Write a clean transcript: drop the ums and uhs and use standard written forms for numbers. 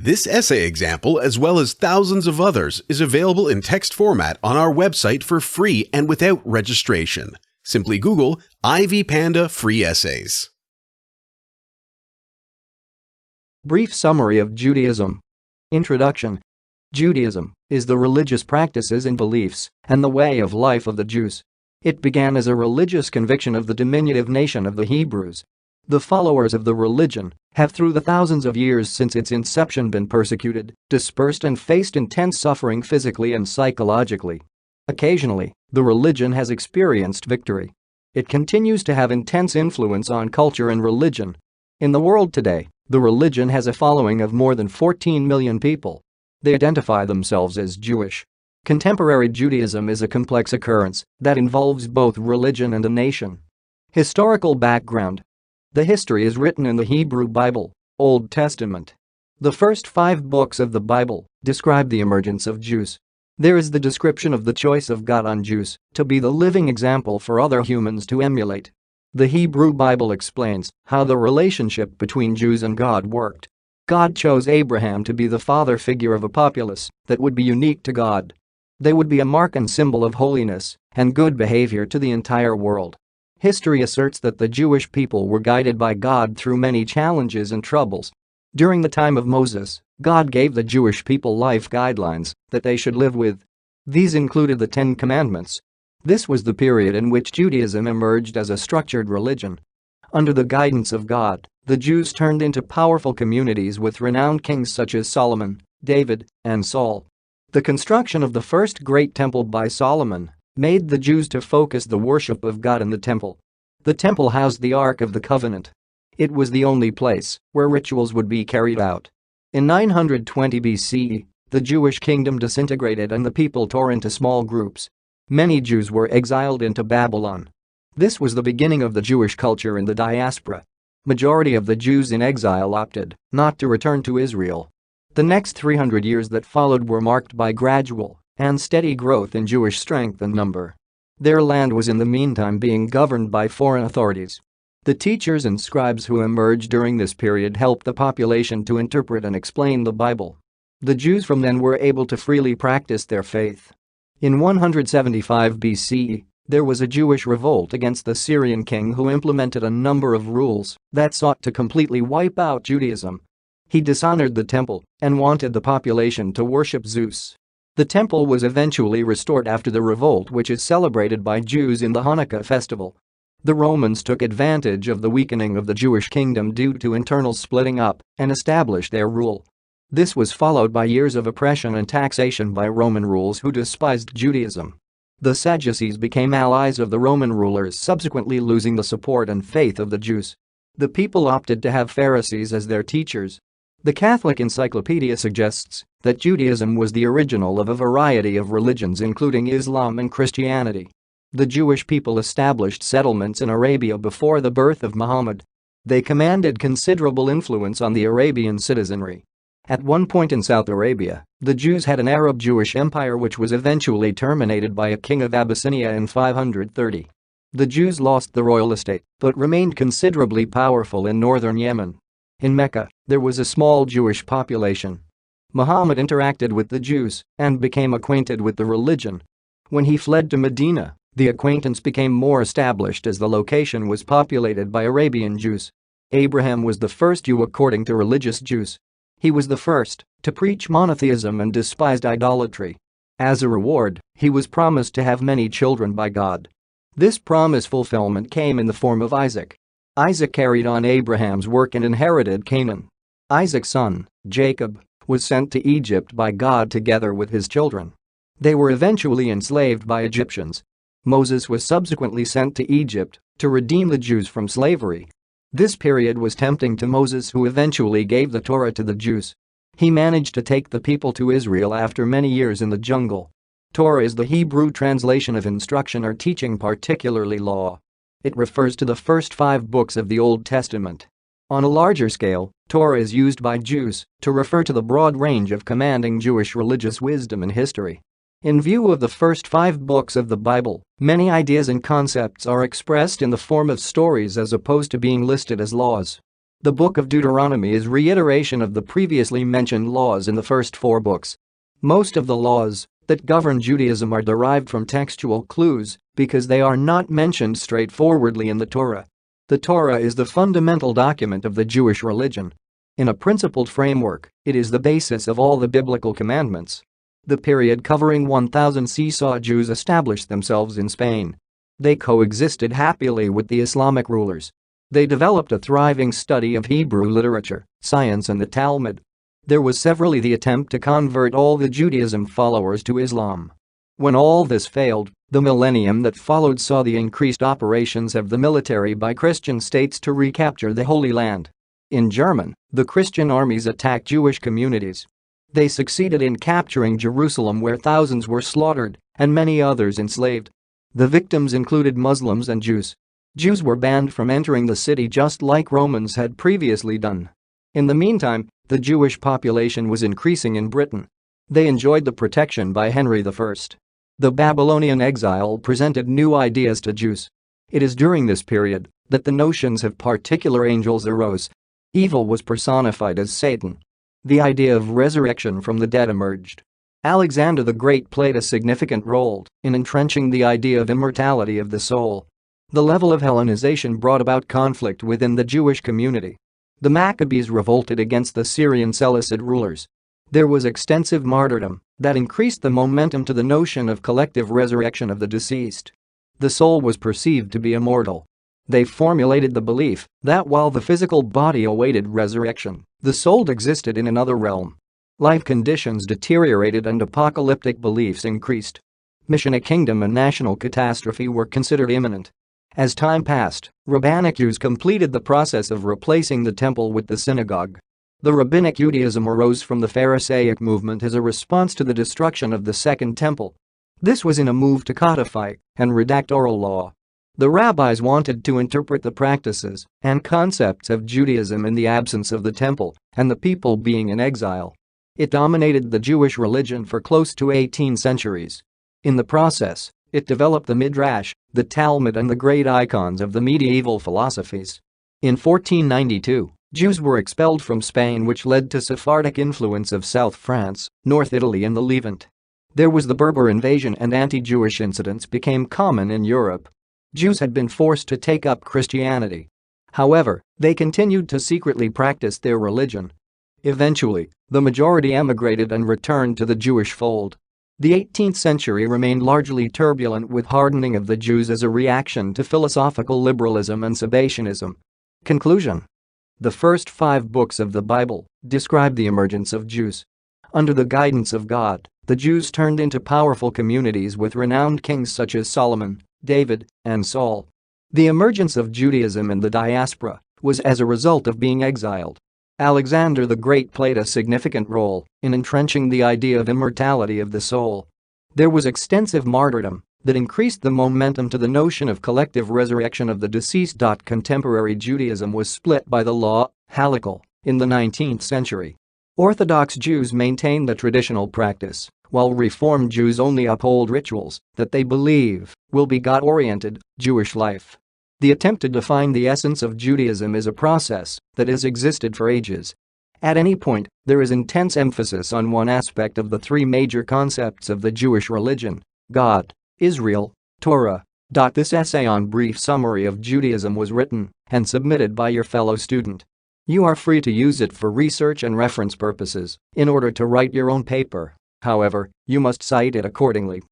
This essay example, as well as thousands of others, is available in text format on our website for free and without registration. Simply Google IvyPanda Free Essays. Brief summary of Judaism. Introduction. Judaism is the religious practices and beliefs and the way of life of the Jews. It began as a religious conviction of the diminutive nation of the Hebrews. The followers of the religion have through the thousands of years since its inception been persecuted, dispersed and faced intense suffering physically and psychologically. Occasionally, the religion has experienced victory. It continues to have intense influence on culture and religion. In the world today, the religion has a following of more than 14 million people. They identify themselves as Jewish. Contemporary Judaism is a complex occurrence that involves both religion and a nation. Historical background. The history is written in the Hebrew Bible, Old Testament. The first 5 books of the Bible describe the emergence of Jews. There is the description of the choice of God on Jews to be the living example for other humans to emulate. The Hebrew Bible explains how the relationship between Jews and God worked. God chose Abraham to be the father figure of a populace that would be unique to God. They would be a mark and symbol of holiness and good behavior to the entire world. History asserts that the Jewish people were guided by God through many challenges and troubles. During the time of Moses, God gave the Jewish people life guidelines that they should live with. These included the 10 Commandments. This was the period in which Judaism emerged as a structured religion. Under the guidance of God, the Jews turned into powerful communities with renowned kings such as Solomon, David, and Saul. The construction of the first great temple by Solomon made the Jews to focus the worship of God in the temple. The temple housed the Ark of the Covenant. It was the only place where rituals would be carried out. In 920 BCE, the Jewish kingdom disintegrated and the people tore into small groups. Many Jews were exiled into Babylon. This was the beginning of the Jewish culture in the diaspora. Majority of the Jews in exile opted not to return to Israel. The next 300 years that followed were marked by gradual and steady growth in Jewish strength and number. Their land was in the meantime being governed by foreign authorities. The teachers and scribes who emerged during this period helped the population to interpret and explain the Bible. The Jews from then were able to freely practice their faith. In 175 BCE, there was a Jewish revolt against the Syrian king who implemented a number of rules that sought to completely wipe out Judaism. He dishonored the temple and wanted the population to worship Zeus. The temple was eventually restored after the revolt, which is celebrated by Jews in the Hanukkah festival. The Romans took advantage of the weakening of the Jewish kingdom due to internal splitting up and established their rule. This was followed by years of oppression and taxation by Roman rulers who despised Judaism. The Sadducees became allies of the Roman rulers, subsequently losing the support and faith of the Jews. The people opted to have Pharisees as their teachers. The Catholic Encyclopedia suggests that Judaism was the original of a variety of religions including Islam and Christianity. The Jewish people established settlements in Arabia before the birth of Muhammad. They commanded considerable influence on the Arabian citizenry. At one point in South Arabia, the Jews had an Arab-Jewish empire which was eventually terminated by a king of Abyssinia in 530. The Jews lost the royal estate but remained considerably powerful in northern Yemen. In Mecca, there was a small Jewish population. Muhammad interacted with the Jews and became acquainted with the religion. When he fled to Medina, the acquaintance became more established as the location was populated by Arabian Jews. Abraham was the first Jew according to religious Jews. He was the first to preach monotheism and despised idolatry. As a reward, he was promised to have many children by God. This promise fulfillment came in the form of Isaac. Isaac carried on Abraham's work and inherited Canaan. Isaac's son, Jacob, was sent to Egypt by God together with his children. They were eventually enslaved by Egyptians. Moses was subsequently sent to Egypt to redeem the Jews from slavery. This period was tempting to Moses, who eventually gave the Torah to the Jews. He managed to take the people to Israel after many years in the jungle. Torah is the Hebrew translation of instruction or teaching, particularly law. It refers to the first 5 books of the Old Testament. On a larger scale, Torah is used by Jews to refer to the broad range of commanding Jewish religious wisdom and history. In view of the first 5 books of the Bible, many ideas and concepts are expressed in the form of stories as opposed to being listed as laws. The Book of Deuteronomy is reiteration of the previously mentioned laws in the first 4 books. Most of the laws that govern Judaism are derived from textual clues because they are not mentioned straightforwardly in the Torah. The Torah is the fundamental document of the Jewish religion. In a principled framework, it is the basis of all the biblical commandments. The period covering 1000 CE saw Jews establish themselves in Spain. They coexisted happily with the Islamic rulers. They developed a thriving study of Hebrew literature, science and the Talmud. There was severally the attempt to convert all the Judaism followers to Islam. When all this failed, the millennium that followed saw the increased operations of the military by Christian states to recapture the Holy Land. In Germany, the Christian armies attacked Jewish communities. They succeeded in capturing Jerusalem, where thousands were slaughtered and many others enslaved. The victims included Muslims and Jews. Jews were banned from entering the city just like Romans had previously done. In the meantime, the Jewish population was increasing in Britain. They enjoyed the protection by Henry I. The Babylonian exile presented new ideas to Jews. It is during this period that the notions of particular angels arose. Evil was personified as Satan. The idea of resurrection from the dead emerged. Alexander the Great played a significant role in entrenching the idea of immortality of the soul. The level of Hellenization brought about conflict within the Jewish community. The Maccabees revolted against the Syrian Seleucid rulers. There was extensive martyrdom that increased the momentum to the notion of collective resurrection of the deceased. The soul was perceived to be immortal. They formulated the belief that while the physical body awaited resurrection, the soul existed in another realm. Life conditions deteriorated and apocalyptic beliefs increased. Messianic kingdom and national catastrophe were considered imminent. As time passed, rabbinic Jews completed the process of replacing the temple with the synagogue. The rabbinic Judaism arose from the Pharisaic movement as a response to the destruction of the Second Temple. This was in a move to codify and redact oral law. The rabbis wanted to interpret the practices and concepts of Judaism in the absence of the temple and the people being in exile. It dominated the Jewish religion for close to 18 centuries. In the process, it developed the Midrash, the Talmud and the great icons of the medieval philosophies. In 1492, Jews were expelled from Spain, which led to Sephardic influence of South France, North Italy and the Levant. There was the Berber invasion and anti-Jewish incidents became common in Europe. Jews had been forced to take up Christianity. However, they continued to secretly practice their religion. Eventually, the majority emigrated and returned to the Jewish fold. The 18th century remained largely turbulent, with hardening of the Jews as a reaction to philosophical liberalism and Sabbationism. Conclusion. The first 5 books of the Bible describe the emergence of Jews. Under the guidance of God, the Jews turned into powerful communities with renowned kings such as Solomon, David, and Saul. The emergence of Judaism in the diaspora was as a result of being exiled. Alexander the Great played a significant role in entrenching the idea of immortality of the soul. There was extensive martyrdom that increased the momentum to the notion of collective resurrection of the deceased. Contemporary Judaism was split by the law, halakha, in the 19th century. Orthodox Jews maintain the traditional practice, while Reformed Jews only uphold rituals that they believe will be God-oriented. Jewish life. The attempt to define the essence of Judaism is a process that has existed for ages. At any point, there is intense emphasis on one aspect of the 3 major concepts of the Jewish religion: God, Israel, Torah. This essay on brief summary of Judaism was written and submitted by your fellow student. You are free to use it for research and reference purposes in order to write your own paper. However, you must cite it accordingly.